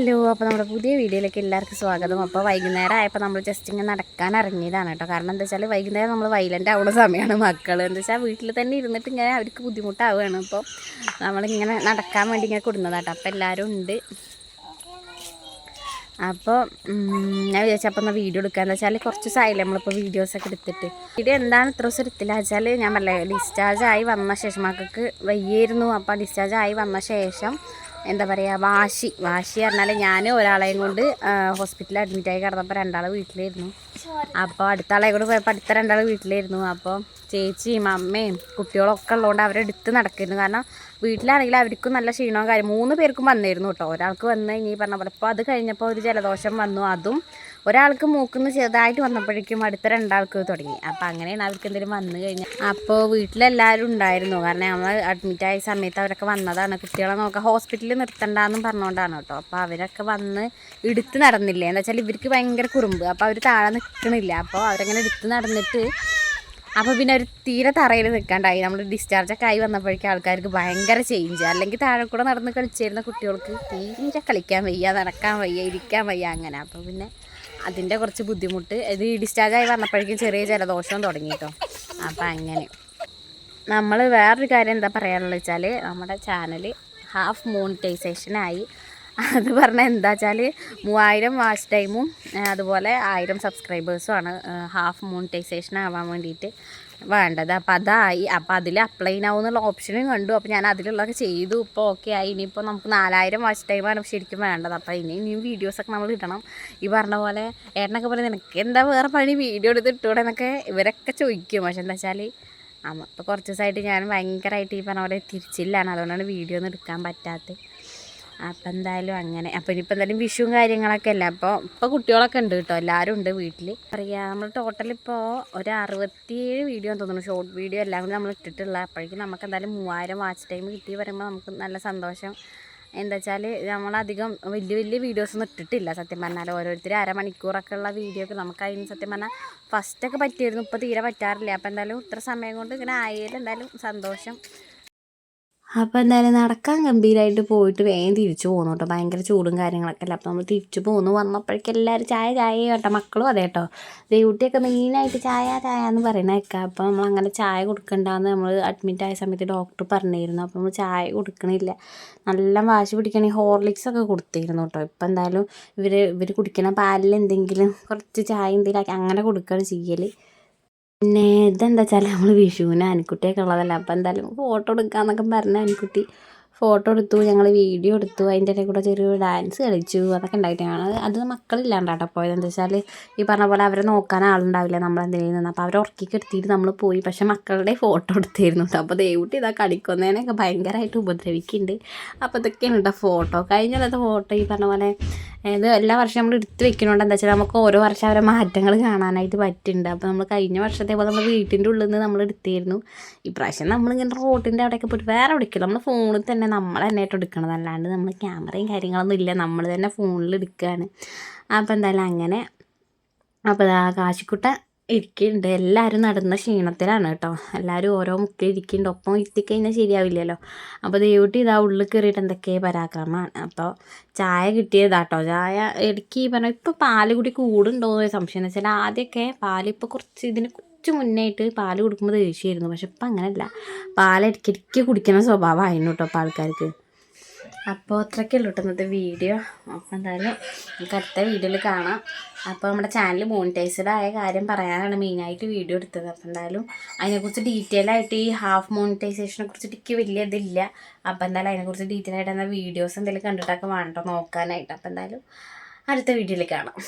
Hello, അപ്പോൾ നമ്മുടെ പുതിയ വീഡിയോയിലേക്ക് എല്ലാവർക്കും സ്വാഗതം. അപ്പോൾ വൈകുന്നേരം ആയപ്പോൾ നമ്മൾ ജസ്റ്റ് ഇങ്ങനെ നടക്കാൻ ഇറങ്ങിയതാണ് കേട്ടോ. കാരണം എന്താ വെച്ചാൽ വൈകുന്നേരം നമ്മൾ വൈലൻ്റ് ആവുന്ന സമയമാണ്. മക്കൾ എന്താ വെച്ചാൽ വീട്ടിൽ തന്നെ ഇരുന്നിട്ട് ഇങ്ങനെ അവർക്ക് ബുദ്ധിമുട്ടാവുകയാണ്. അപ്പോൾ നമ്മളിങ്ങനെ നടക്കാൻ വേണ്ടി ഇങ്ങനെ കൊടുന്നതാട്ടോ. അപ്പോൾ എല്ലാവരും ഉണ്ട്. അപ്പോൾ ഞാൻ വിചാരിച്ചപ്പോൾ എന്നാൽ വീഡിയോ എടുക്കുക. എന്താ വെച്ചാൽ കുറച്ച് ദിവസമായില്ലേ നമ്മളിപ്പോൾ വീഡിയോസൊക്കെ എടുത്തിട്ട്. വീഡിയോ എന്താണ് ഇത്ര ദിവസം എടുത്തില്ല വെച്ചാൽ ഞാൻ പറഞ്ഞേ ഡിസ്ചാർജ് ആയി വന്ന ശേഷം മക്കൾക്ക് വയ്യായിരുന്നു. അപ്പോൾ ഡിസ്ചാർജ് ആയി വന്ന ശേഷം എന്താ പറയുക വാശി പറഞ്ഞാൽ ഞാൻ ഒരാളെയും കൊണ്ട് ഹോസ്പിറ്റലിൽ അഡ്മിറ്റായി കിടന്നപ്പോൾ രണ്ടാൾ വീട്ടിലായിരുന്നു. അപ്പോൾ അടുത്ത ആളെ കൂടെ പോയപ്പോൾ അടുത്ത രണ്ടാൾ വീട്ടിലായിരുന്നു. അപ്പോൾ ചേച്ചിയും അമ്മയും കുട്ടികളൊക്കെ ഉള്ളതുകൊണ്ട് അവരെടുത്ത് നടക്കുന്നു. കാരണം വീട്ടിലാണെങ്കിൽ അവർക്കും നല്ല ക്ഷീണവും കാര്യം 3 പേർക്കും വന്നിരുന്നു കേട്ടോ. ഒരാൾക്ക് വന്ന് ഇനി പറഞ്ഞ പോലെ ഇപ്പോൾ അത് കഴിഞ്ഞപ്പോൾ ഒരു ജലദോഷം വന്നു. അതും ഒരാൾക്ക് മൂക്കുന്ന് ചെറുതായിട്ട് വന്നപ്പോഴേക്കും അടുത്ത രണ്ടാൾക്ക് തുടങ്ങി. അപ്പോൾ അങ്ങനെയാണ് അവർക്ക് എന്തെങ്കിലും വന്നു കഴിഞ്ഞാൽ. അപ്പോൾ വീട്ടിലെല്ലാവരും ഉണ്ടായിരുന്നു. കാരണം നമ്മൾ അഡ്മിറ്റായ സമയത്ത് അവരൊക്കെ വന്നതാണ്. കുട്ടികളെ നോക്കാം ഹോസ്പിറ്റലിൽ നിർത്തണ്ടെന്നും പറഞ്ഞുകൊണ്ടാണ് കേട്ടോ. അപ്പോൾ അവരൊക്കെ വന്ന് എടുത്ത് നടന്നില്ലേ. എന്താ വെച്ചാൽ ഇവർക്ക് ഭയങ്കര കുറുമ്പ്. അപ്പോൾ അവർ താഴെ നിൽക്കണില്ല. അപ്പോൾ അവരങ്ങനെ എടുത്ത് നടന്നിട്ട് അപ്പോൾ പിന്നെ അവർ തീരെ തറയിൽ നിൽക്കാണ്ടായി. നമ്മൾ ഡിസ്ചാർജൊക്കെ ആയി വന്നപ്പോഴേക്കും ആൾക്കാർക്ക് ഭയങ്കര ചേഞ്ച്. അല്ലെങ്കിൽ താഴെ കൂടെ നടന്ന് കളിച്ചിരുന്ന കുട്ടികൾക്ക് തീരെ കളിക്കാൻ വയ്യ, നടക്കാൻ വയ്യ, ഇരിക്കാൻ വയ്യ അങ്ങനെ. അപ്പോൾ പിന്നെ അതിൻ്റെ കുറച്ച് ബുദ്ധിമുട്ട്. ഇത് ഡിസ്ചാർജായി വന്നപ്പോഴേക്കും ചെറിയ ജലദോഷം തുടങ്ങി കേട്ടോ. അപ്പോൾ അങ്ങനെ നമ്മൾ വേറൊരു കാര്യം എന്താ പറയാനുള്ളത് വെച്ചാൽ നമ്മുടെ ചാനൽ ഹാഫ് മോണിറ്റൈസേഷനായി. അത് പറഞ്ഞാൽ എന്താ വെച്ചാൽ 3000 വാച്ച് ടൈമും അതുപോലെ 1000 സബ്സ്ക്രൈബേഴ്സുമാണ് ഹാഫ് മോണിറ്റൈസേഷൻ ആവാൻ വേണ്ടിയിട്ട് വേണ്ടത്. അപ്പോൾ അതായി. അപ്പോൾ അതിൽ അപ്ലൈ ആവുന്നുള്ള ഓപ്ഷനും കണ്ടു. അപ്പോൾ ഞാൻ അതിലുള്ളതൊക്കെ ചെയ്തു. ഇപ്പോൾ ഓക്കെ ആയി. ഇനിയിപ്പോൾ നമുക്ക് 4000 വാച്ച് ടൈമാണ് ശരിക്കും വേണ്ടത്. അപ്പോൾ ഇനിയും വീഡിയോസൊക്കെ നമ്മൾ ഇടണം. ഈ പറഞ്ഞ പോലെ ഏട്ടനൊക്കെ പറയും നിനക്ക് എന്താ വേറെ പണി വീഡിയോ എടുത്ത് ഇട്ടൂടെ എന്നൊക്കെ ഇവരൊക്കെ ചോദിക്കും. പക്ഷെ എന്താ വെച്ചാൽ അപ്പോൾ കുറച്ച് ദിവസമായിട്ട് ഞാൻ ഭയങ്കരമായിട്ട് ഈ പറഞ്ഞ പോലെ തിരിച്ചില്ലാണ്. അതുകൊണ്ടാണ് വീഡിയോ ഒന്നും എടുക്കാൻ പറ്റാത്തത്. അപ്പം എന്തായാലും അങ്ങനെ. അപ്പോൾ ഇനിയിപ്പോൾ എന്തായാലും വിഷുവും കാര്യങ്ങളൊക്കെ അല്ല. ഇപ്പോൾ കുട്ടികളൊക്കെ ഉണ്ട് കേട്ടോ. എല്ലാവരും ഉണ്ട് വീട്ടിൽ. പറയുക നമ്മൾ ടോട്ടൽ ഇപ്പോൾ ഒരു 67 വീഡിയോ തോന്നുന്നു, ഷോർട്ട് വീഡിയോ എല്ലാം കൂടി നമ്മൾ ഇട്ടിട്ടുള്ള. അപ്പോഴേക്കും നമുക്ക് എന്തായാലും 3000 വാച്ച് ടൈം കിട്ടി വരുമ്പോൾ നമുക്ക് നല്ല സന്തോഷം. എന്താ വെച്ചാൽ നമ്മളധികം വലിയ വീഡിയോസൊന്നും ഇട്ടിട്ടില്ല സത്യം പറഞ്ഞാൽ. ഓരോരുത്തർ അരമണിക്കൂറൊക്കെ ഉള്ള വീഡിയോ ഒക്കെ നമുക്ക് അതിന് സത്യം പറഞ്ഞാൽ ഫസ്റ്റൊക്കെ പറ്റിയിരുന്നു. ഇപ്പോൾ തീരെ പറ്റാറില്ല. അപ്പോൾ എന്തായാലും ഇത്ര സമയം കൊണ്ട് ഇങ്ങനെ ആയാലും എന്തായാലും സന്തോഷം. അപ്പോൾ എന്തായാലും നടക്കാൻ ഗംഭീരമായിട്ട് പോയിട്ട് വേഗം തിരിച്ചു പോകുന്നു കേട്ടോ. ഭയങ്കര ചൂടും കാര്യങ്ങളൊക്കെ അല്ല. അപ്പോൾ നമ്മൾ തിരിച്ചു പോകുന്നു. വന്നപ്പോഴേക്കും എല്ലാവരും ചായ കേട്ടോ. മക്കളും അതെ കേട്ടോ. ദേവുട്ടിയൊക്കെ മെയിനായിട്ട് ചായ എന്ന് പറയുന്നത് കേൾക്കാം. അപ്പോൾ നമ്മൾ അങ്ങനെ ചായ കൊടുക്കണ്ടെന്ന് നമ്മൾ അഡ്മിറ്റായ സമയത്ത് ഡോക്ടർ പറഞ്ഞിരുന്നു. അപ്പോൾ നമ്മൾ ചായ കൊടുക്കണില്ല. നല്ല വാശി പിടിക്കണമെങ്കിൽ ഹോർലിക്സൊക്കെ കൊടുത്തിരുന്നു കേട്ടോ. ഇപ്പോൾ എന്തായാലും ഇവർ കുടിക്കണ പാലിൽ എന്തെങ്കിലും കുറച്ച് ചായ എന്തെങ്കിലും ആക്കി അങ്ങനെ കൊടുക്കുകയാണ് ചെയ്യൽ. പിന്നെ ഇതെന്താ വെച്ചാൽ നമ്മൾ വിഷുവിന് അനിക്കുട്ടിയൊക്കെ ഉള്ളതല്ല. അപ്പോൾ എന്തായാലും ഫോട്ടോ എടുക്കാമെന്നൊക്കെ പറഞ്ഞ അനിക്കുട്ടി ഫോട്ടോ എടുത്തു, ഞങ്ങൾ വീഡിയോ എടുത്തു, അതിൻ്റെ ഇടയിൽ കൂടെ ചെറിയൊരു ഡാൻസ് കളിച്ചു, അതൊക്കെ ഉണ്ടായിട്ടാണ്. അത് മക്കളില്ലാണ്ട് കേട്ടോ പോയത്. എന്താ വെച്ചാൽ ഈ പറഞ്ഞ പോലെ അവരെ നോക്കാൻ ആളുണ്ടാവില്ല നമ്മളെന്തെങ്കിലും നിന്ന്. അപ്പോൾ അവരെ ഉറക്കിക്ക് എടുത്തിട്ട് നമ്മൾ പോയി. പക്ഷേ മക്കളുടെ ഫോട്ടോ എടുത്തിരുന്നു കേട്ടോ. അപ്പോൾ ദേവുട്ടി ഇതാ കളിക്കുന്നതിനൊക്കെ ഭയങ്കരമായിട്ട് ഉപദ്രവിക്കുന്നുണ്ട്. അപ്പോൾ ഇതൊക്കെയാണ് കേട്ടോ ഫോട്ടോ. കഴിഞ്ഞ ഫോട്ടോ ഈ പറഞ്ഞ പോലെ ഇത് എല്ലാ വർഷവും നമ്മൾ എടുത്ത് വെക്കണോണ്ട് എന്താ വെച്ചാൽ നമുക്ക് ഓരോ വർഷം അവരെ മാറ്റങ്ങൾ കാണാനായിട്ട് പറ്റുന്നുണ്ട്. അപ്പോൾ നമ്മൾ കഴിഞ്ഞ വർഷത്തെ പോലെ നമ്മൾ വീട്ടിൻ്റെ ഉള്ളിൽ നിന്ന് നമ്മൾ എടുത്തിരുന്നു. ഇപ്രാവശ്യം നമ്മളിങ്ങനെ റോഡിൻ്റെ അവിടെയൊക്കെ പോയിട്ട് വേറെ എടുക്കില്ല, നമ്മൾ ഫോണിൽ തന്നെ നമ്മൾ തന്നെ ആയിട്ട് എടുക്കണത്. അല്ലാണ്ട് നമ്മൾ ക്യാമറയും കാര്യങ്ങളൊന്നും ഇല്ല, നമ്മൾ തന്നെ ഫോണിൽ എടുക്കുകയാണ്. അപ്പോൾ എന്തായാലും അങ്ങനെ. അപ്പോൾ കാശിക്കുട്ട ഇരിക്കുന്നുണ്ട്. എല്ലാവരും നടന്ന ക്ഷീണത്തിലാണ് കേട്ടോ. എല്ലാവരും ഓരോ മുക്കിൽ ഇരിക്കുന്നുണ്ട്. ഒപ്പം ഇരുത്തിക്കഴിഞ്ഞാൽ ശരിയാവില്ലല്ലോ. അപ്പോൾ ദേവുട്ടി ഇതാ ഉള്ളിൽ കയറിയിട്ട് എന്തൊക്കെ പരാക്രമമാണ്. അപ്പോൾ ചായ കിട്ടിയതാട്ടോ. ചായ ഇടയ്ക്ക് പറഞ്ഞാൽ ഇപ്പോൾ പാല് കൂടി കൂടുണ്ടോ എന്ന് സംശയം. എന്ന് വെച്ചാൽ ആദ്യമൊക്കെ പാലിപ്പോൾ കുറച്ച് മുന്നേയായിട്ട് പാല് കൊടുക്കുമ്പോൾ ദേഷ്യമായിരുന്നു. പക്ഷെ ഇപ്പം അങ്ങനെയല്ല, പാൽ ഇടയ്ക്കിടയ്ക്ക് കുടിക്കുന്ന സ്വഭാവമായിരുന്നു കേട്ടോ ഇപ്പോൾ ആൾക്കാർക്ക്. അപ്പോൾ അത്രയ്ക്കുള്ളൂ കേട്ടോ ഇന്നത്തെ വീഡിയോ. അപ്പോൾ എന്തായാലും നമുക്ക് അടുത്ത വീഡിയോയിൽ കാണാം. അപ്പോൾ നമ്മുടെ ചാനൽ മോണിറ്റൈസ്ഡ് ആയ കാര്യം പറയാനാണ് മെയിനായിട്ട് വീഡിയോ എടുത്തത്. അപ്പോൾ എന്തായാലും അതിനെക്കുറിച്ച് ഡീറ്റെയിൽ ആയിട്ട് ഈ ഹാഫ് മോണിറ്റൈസേഷനെ കുറിച്ചിട്ട് എനിക്ക് വലിയ ഇതില്ല. അപ്പോൾ എന്തായാലും അതിനെക്കുറിച്ച് ഡീറ്റെയിൽ ആയിട്ട് എന്നാൽ വീഡിയോസ് എന്തെങ്കിലും കണ്ടിട്ടൊക്കെ വേണം നോക്കാനായിട്ട്. അപ്പോൾ എന്തായാലും അടുത്ത വീഡിയോയിൽ കാണാം.